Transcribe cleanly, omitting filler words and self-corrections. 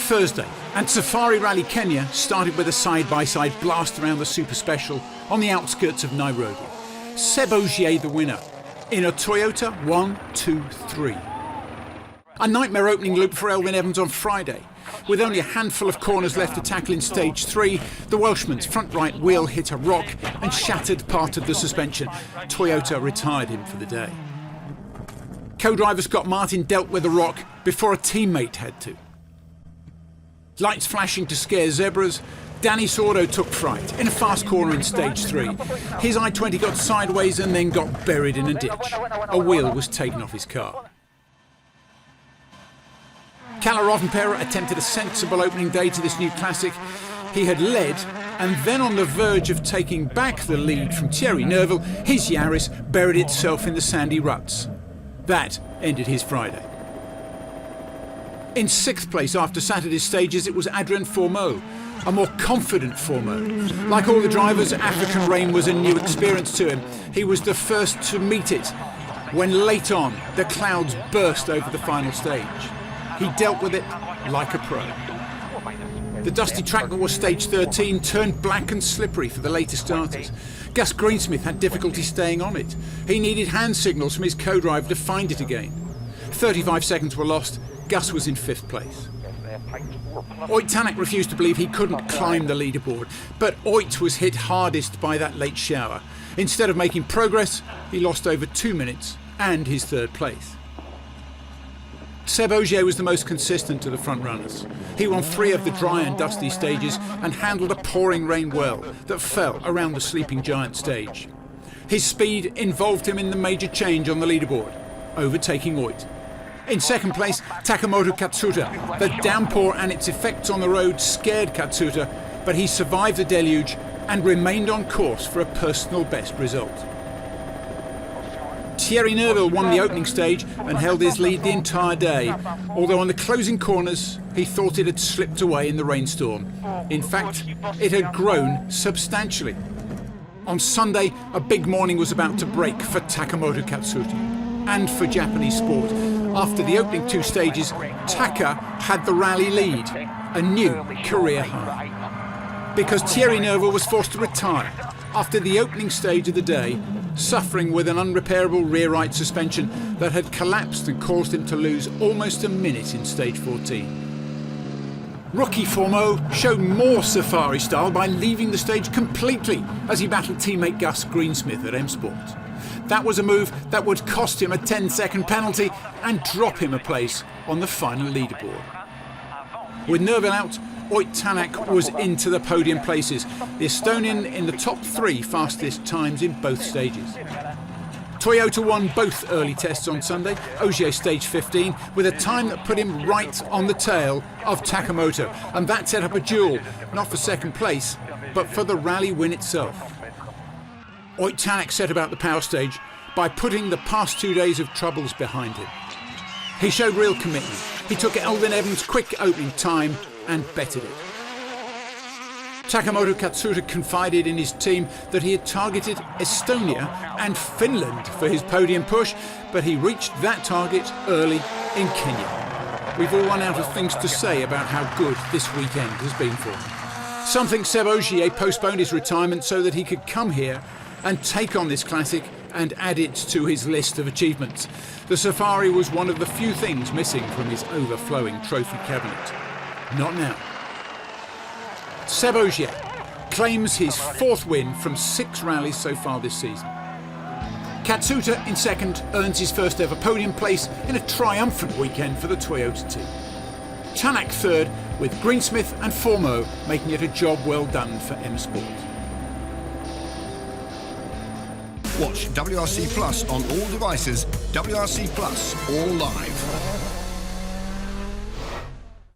Thursday, and Safari Rally Kenya started with a side-by-side blast around the Super Special on the outskirts of Nairobi. Seb Ogier the winner in a Toyota 123. A nightmare opening loop for Elfyn Evans on Friday. With only a handful of corners left to tackle in stage 3, the Welshman's front right wheel hit a rock and shattered part of the suspension. Toyota retired him for the day. Co-driver Scott Martin dealt with the rock before a teammate had to. Lights flashing to scare zebras, Danny Sordo took fright in a fast corner in stage 3. His i20 got sideways and then got buried in a ditch. A wheel was taken off his car. Kalle Rovanperä attempted a sensible opening day to this new classic. He had led, and then on the verge of taking back the lead from Thierry Neuville, his Yaris buried itself in the sandy ruts. That ended his Friday. In 6th place after Saturday's stages, it was Adrien Fourmeau, a more confident Fourmeau. Like all the drivers, African rain was a new experience to him. He was the first to meet it when late on the clouds burst over the final stage. He dealt with it like a pro. The dusty track that was stage 13 turned black and slippery for the later starters. Gus Greensmith had difficulty staying on it. He needed hand signals from his co-driver to find it again. 35 seconds were lost. Gus was in 5th place. Oyt Tanak refused to believe he couldn't climb the leaderboard, but Oyt was hit hardest by that late shower. Instead of making progress, he lost over 2 minutes and his 3rd place. Seb Ogier was the most consistent of the front runners. He won 3 of the dry and dusty stages and handled a pouring rain well that fell around the sleeping giant stage. His speed involved him in the major change on the leaderboard, overtaking Oyt. In 2nd place, Takamoto Katsuta. The downpour and its effects on the road scared Katsuta, but he survived the deluge and remained on course for a personal best result. Thierry Neuville won the opening stage and held his lead the entire day, although on the closing corners he thought it had slipped away in the rainstorm. In fact, it had grown substantially. On Sunday, a big morning was about to break for Takamoto Katsuta and for Japanese sport. After the opening 2 stages, Taka had the rally lead, a new career high. Because Thierry Neuville was forced to retire after the opening stage of the day, suffering with an unrepairable rear right suspension that had collapsed and caused him to lose almost a minute in stage 14. Rookie Fourmeau showed more Safari style by leaving the stage completely as he battled teammate Gus Greensmith at M-Sport. That was a move that would cost him a 10-second penalty and drop him a place on the final leaderboard. With Neuville out, Oyt Tanak was into the podium places, the Estonian in the top 3 fastest times in both stages. Toyota won both early tests on Sunday, Ogier stage 15, with a time that put him right on the tail of Takamoto, and that set up a duel, not for 2nd place, but for the rally win itself. Oyt Tanak set about the power stage by putting the past 2 days of troubles behind him. He showed real commitment. He took Elfyn Evans' quick opening time and bettered it. Takamoto Katsuta confided in his team that he had targeted Estonia and Finland for his podium push, but he reached that target early in Kenya. We've all run out of things to say about how good this weekend has been for him. Some think Seb Ogier postponed his retirement so that he could come here and take on this classic and add it to his list of achievements. The Safari was one of the few things missing from his overflowing trophy cabinet. Not now. Seb Ogier claims his 4th win from 6 rallies so far this season. Katsuta in 2nd earns his 1st ever podium place in a triumphant weekend for the Toyota team. Tanak 3rd, with Greensmith and Fourmeau making it a job well done for M-Sport. Watch WRC Plus on all devices, WRC Plus All Live.